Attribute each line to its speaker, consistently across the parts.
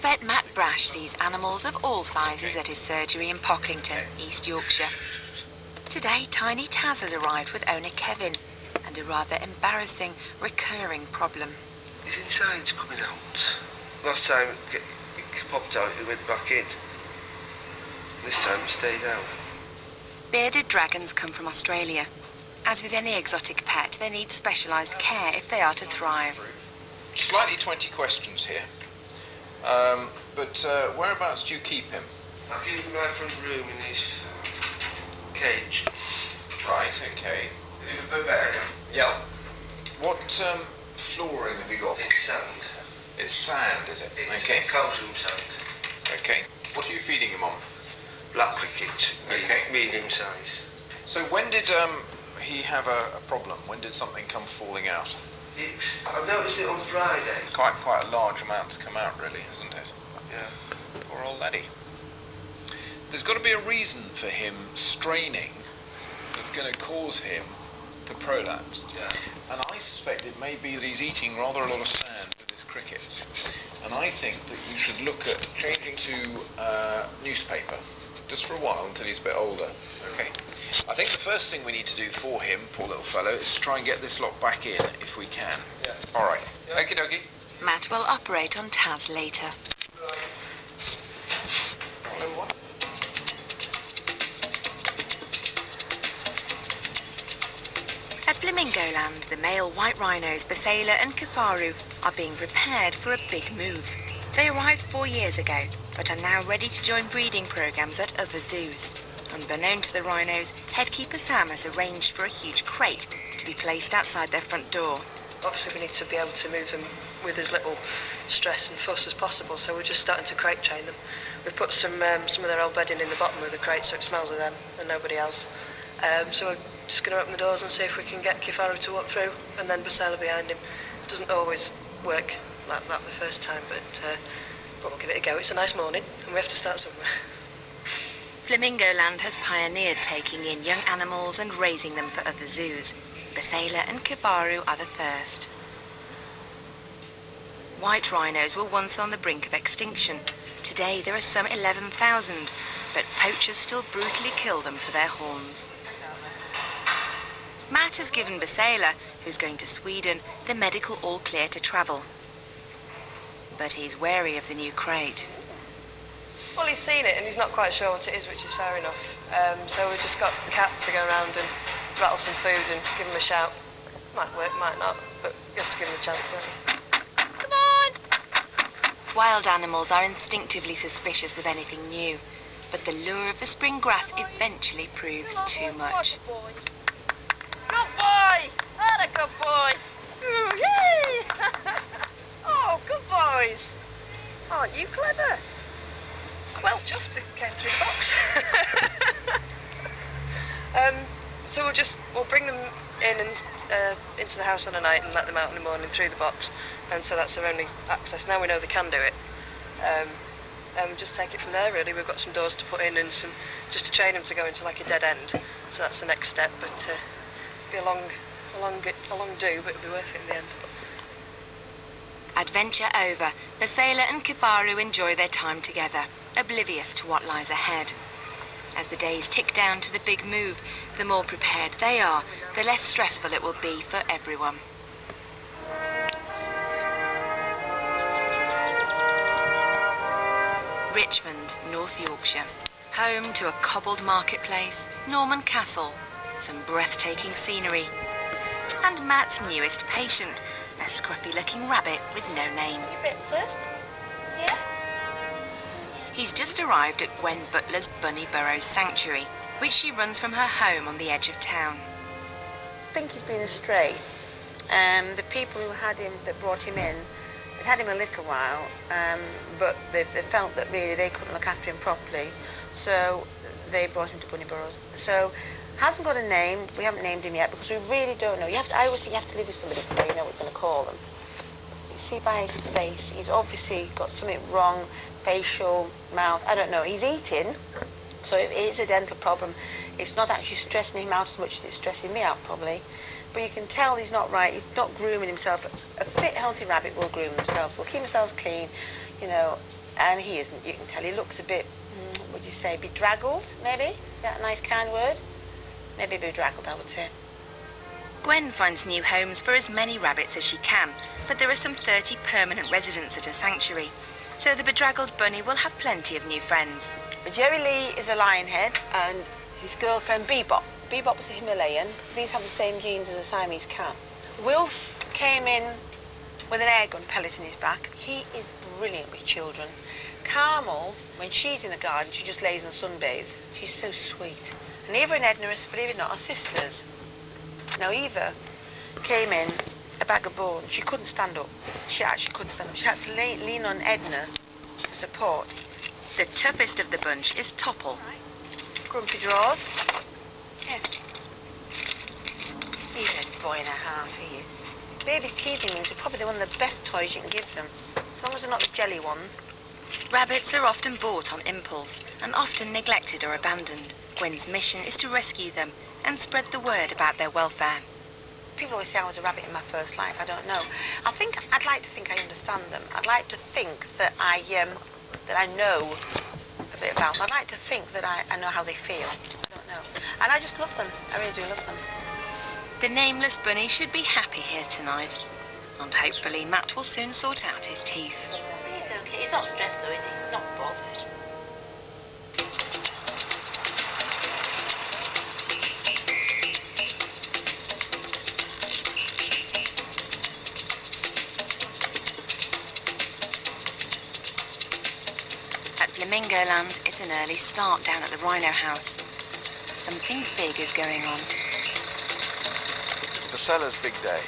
Speaker 1: Vet Matt Brash sees animals of all sizes at his surgery in Pocklington, East Yorkshire. Today, tiny Taz has arrived with owner Kevin and a rather embarrassing, recurring problem.
Speaker 2: His inside's coming out. Last time it popped out, it went back in. This time it stayed out.
Speaker 1: Bearded dragons come from Australia. As with any exotic pet, they need specialised care if they are to thrive.
Speaker 3: Slightly 20 questions here. But whereabouts do you keep him?
Speaker 2: I keep him in my front room in his cage.
Speaker 3: Right, okay.
Speaker 2: In the area. Yeah.
Speaker 3: What flooring have you got?
Speaker 2: It's sand.
Speaker 3: It's sand, is it?
Speaker 2: It's
Speaker 3: okay.
Speaker 2: calcium sand.
Speaker 3: Okay. What are you feeding him on?
Speaker 2: Black cricket.
Speaker 3: Okay.
Speaker 2: Medium size.
Speaker 3: So when did he have a problem? When did something come falling out?
Speaker 2: I noticed it on Friday.
Speaker 3: Quite a large amount to come out, really, isn't it?
Speaker 2: Yeah.
Speaker 3: Poor old laddie. There's got to be a reason for him straining that's going to cause him to prolapse.
Speaker 2: Yeah.
Speaker 3: And I suspect it may be that he's eating rather a lot of sand with his crickets. And I think that you should look at changing to newspaper, just for a while until he's a bit older. Okay. I think the first thing we need to do for him, poor little fellow, is to try and get this lot back in if we can.
Speaker 2: Yeah.
Speaker 3: All right.
Speaker 2: Yeah.
Speaker 3: Okie dokie.
Speaker 1: Matt will operate on Taz later. At Flamingo Land, the male white rhinos Basela and Kafaru are being prepared for a big move. They arrived 4 years ago, but are now ready to join breeding programmes at other zoos. Unbeknown to the rhinos, headkeeper Sam has arranged for a huge crate to be placed outside their front door.
Speaker 4: Obviously we need to be able to move them with as little stress and fuss as possible, so we're just starting to crate train them. We've put some of their old bedding in the bottom of the crate so it smells of them and nobody else. So we're just going to open the doors and see if we can get Kifaru to walk through and then Basela behind him. It doesn't always work like that the first time, but we'll give it a go. It's a nice morning and we have to start somewhere.
Speaker 1: Flamingo Land has pioneered taking in young animals and raising them for other zoos. Basela and Kafaru are the first. White rhinos were once on the brink of extinction. Today there are some 11,000, but poachers still brutally kill them for their horns. Matt has given Basela, who's going to Sweden, the medical all-clear to travel. But he's wary of the new crate.
Speaker 4: Well, he's seen it and he's not quite sure what it is, which is fair enough. So we've just got the cat to go around and rattle some food and give him a shout. Might work, might not, but you have to give him a chance, don't you?
Speaker 1: Come on! Wild animals are instinctively suspicious of anything new, but the lure of the spring grass eventually proves too much.
Speaker 5: Good boy! That a good boy! Ooh, yay! Oh, good boys! Aren't you clever?
Speaker 4: Well, chuffed it came through the box. So we'll bring them in and into the house on a night and let them out in the morning through the box, and so that's their only access. Now we know they can do it, and we'll just take it from there. Really, we've got some doors to put in and some just to train them to go into like a dead end. So that's the next step, but it'll be a long do, but it'll be worth it in the end.
Speaker 1: Adventure over, Basela and Kafaru enjoy their time together, oblivious to what lies ahead. As the days tick down to the big move, the more prepared they are, the less stressful it will be for everyone. Richmond, North Yorkshire, home to a cobbled marketplace, Norman Castle, some breathtaking scenery, and Matt's newest patient, a scruffy-looking rabbit with no name.
Speaker 5: You bit first? Yeah?
Speaker 1: He's just arrived at Gwen Butler's Bunny Burrows Sanctuary, which she runs from her home on the edge of town.
Speaker 6: I think he's been a stray. The people who had him, that brought him in, had him a little while, but they felt that really they couldn't look after him properly, so they brought him to Bunny Burrows. So, hasn't got a name, we haven't named him yet, because we really don't know. I always think you have to live with somebody before you know what you're going to call them. You see by his face, he's obviously got something wrong, facial, mouth, I don't know. He's eating, so it is a dental problem. It's not actually stressing him out as much as it's stressing me out, probably. But you can tell he's not right, he's not grooming himself. A fit, healthy rabbit will groom themselves, will keep themselves clean, you know, And he isn't, you can tell. He looks a bit, what would you say, bedraggled, maybe? Is that a nice kind word? Maybe bedraggled, I would say.
Speaker 1: Gwen finds new homes for as many rabbits as she can, but there are some 30 permanent residents at her sanctuary, so the bedraggled bunny will have plenty of new friends.
Speaker 6: But Jerry Lee is a lionhead, and his girlfriend Bebop. Bebop was a Himalayan. These have the same genes as a Siamese cat. Wilf came in with an air gun pellet in his back. He is brilliant with children. Carmel, when she's in the garden, she just lays and sunbathes. She's so sweet. And Eva and Edna, believe it or not, are sisters. Now, Eva came in, a bag of bones. She couldn't stand up. She actually couldn't stand up. She had to lean on Edna for support.
Speaker 1: The toughest of the bunch is Topple.
Speaker 6: Grumpy drawers. Yeah. He's a boy and a half, he is. Baby's teething means are probably one of the best toys you can give them, as long as they're not the jelly ones.
Speaker 1: Rabbits are often bought on impulse and often neglected or abandoned. Gwen's mission is to rescue them and spread the word about their welfare.
Speaker 6: People always say I was a rabbit in my first life. I don't know. I'd like to think I understand them. I'd like to think that I know a bit about them. I'd like to think that I know how they feel. I don't know. And I just love them. I really do love them.
Speaker 1: The nameless bunny should be happy here tonight. And hopefully Matt will soon sort out his teeth.
Speaker 6: He's okay. He's not stressed though, is he? He's not bothered.
Speaker 1: At Flamingo Land, it's an early start down at the Rhino house. Something big is going on.
Speaker 3: It's Basella's big day.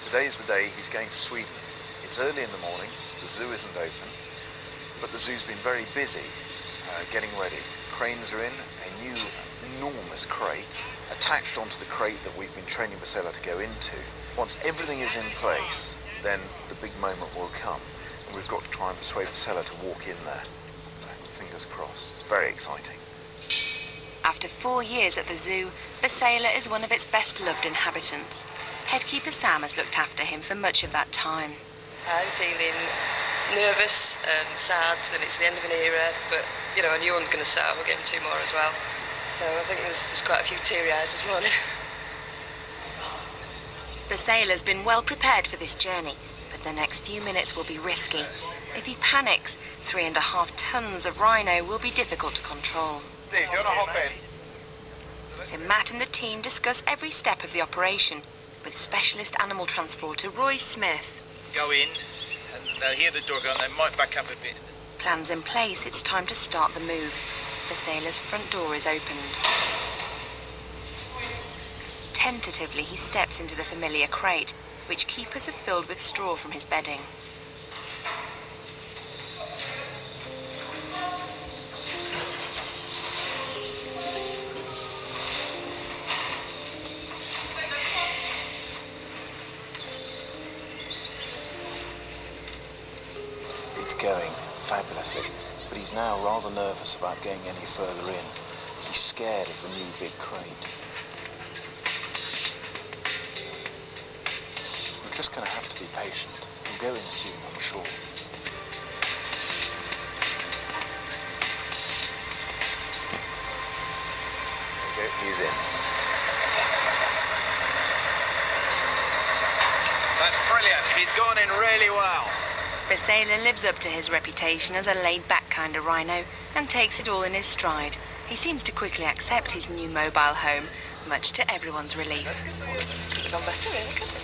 Speaker 3: Today's the day he's going to Sweden. It's early in the morning, the zoo isn't open, but the zoo's been very busy getting ready. Cranes are in, a new enormous crate attached onto the crate that we've been training Basella to go into. Once everything is in place, then the big moment will come, and we've got to try and persuade Basella to walk in there. So, fingers crossed. It's very exciting.
Speaker 1: After 4 years at the zoo, Basella is one of its best-loved inhabitants. Headkeeper Sam has looked after him for much of that time.
Speaker 4: I'm feeling nervous and sad that it's the end of an era, but, you know, a new one's going to start. We're getting 2 more as well. So I think there's quite a few teary eyes this morning.
Speaker 1: Basella's been well prepared for this journey, but the next few minutes will be risky. If he panics, 3.5 tons of rhino will be difficult to control.
Speaker 3: Steve, do you want to hop in?
Speaker 1: So Matt and the team discuss every step of the operation with specialist animal transporter Roy Smith.
Speaker 7: Go in, and they'll hear the door go, and they might back up a bit.
Speaker 1: Plans in place, it's time to start the move. Basella's front door is opened. Tentatively, he steps into the familiar crate, which keepers have filled with straw from his bedding.
Speaker 3: It's going fabulously, but he's now rather nervous about going any further in. He's scared of the new big crate. We're just going to have to be patient. He'll go in soon, I'm sure. There we go, he's in.
Speaker 7: That's brilliant. He's gone in really well.
Speaker 1: Basella lives up to his reputation as a laid-back kind of rhino and takes it all in his stride. He seems to quickly accept his new mobile home, much to everyone's relief.
Speaker 4: Could have gone better, really, couldn't it?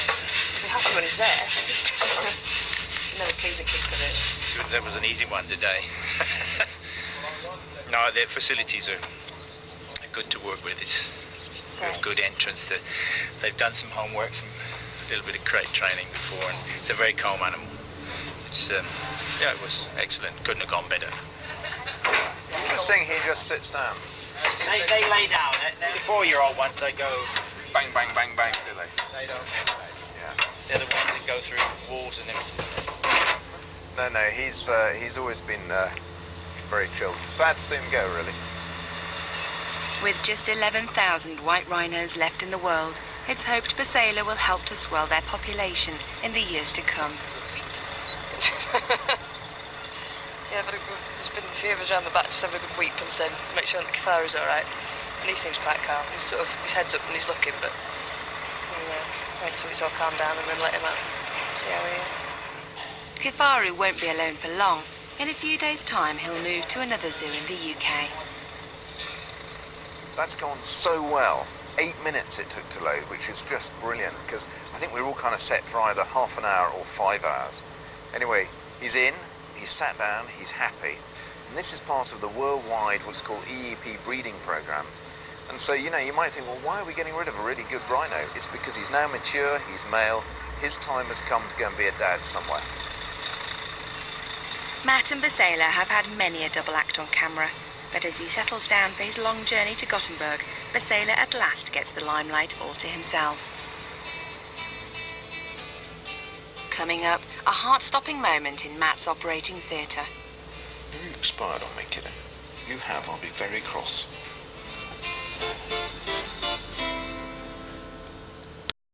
Speaker 4: I'd be happy when he's there. Never please a kid for this.
Speaker 7: That was an easy one today. No, their facilities are good to work with. It's a good entrance. They've done some homework, a little bit of crate training before, and it's a very calm animal. It's yeah, it was excellent. Couldn't have gone better.
Speaker 3: Interesting, he just sits down.
Speaker 7: They lay down. The 4-year-old ones, they go
Speaker 3: Bang, bang, bang, bang, do they?
Speaker 7: They don't.
Speaker 3: Yeah.
Speaker 7: They're the ones that go through walls and everything.
Speaker 3: No, he's always been very chilled. Sad to see him go, really.
Speaker 1: With just 11,000 white rhinos left in the world, it's hoped Basella will help to swell their population in the years to come.
Speaker 4: Yeah, there's been a few of us around the back just having a good weep and saying, make sure that Kifaru's alright. And he seems quite calm. He's sort of, his head's up and he's looking, but we'll wait till it's all calmed down and then let him out. See how he is.
Speaker 1: Kifaru won't be alone for long. In a few days' time, he'll move to another zoo in the UK.
Speaker 3: That's gone so well. 8 minutes it took to load, which is just brilliant, because I think we were all kind of set for either half an hour or 5 hours. Anyway, he's in, he's sat down, he's happy, and this is part of the worldwide what's called EEP breeding program. And so, you know, you might think, well, why are we getting rid of a really good rhino? It's because he's now mature, he's male, his time has come to go and be a dad somewhere.
Speaker 1: Matt and Basela have had many a double act on camera, but as he settles down for his long journey to Gothenburg, Basela at last gets the limelight all to himself. Coming up, a heart-stopping moment in Matt's operating theatre.
Speaker 3: You expired on me, kiddo. You have, I'll be very cross.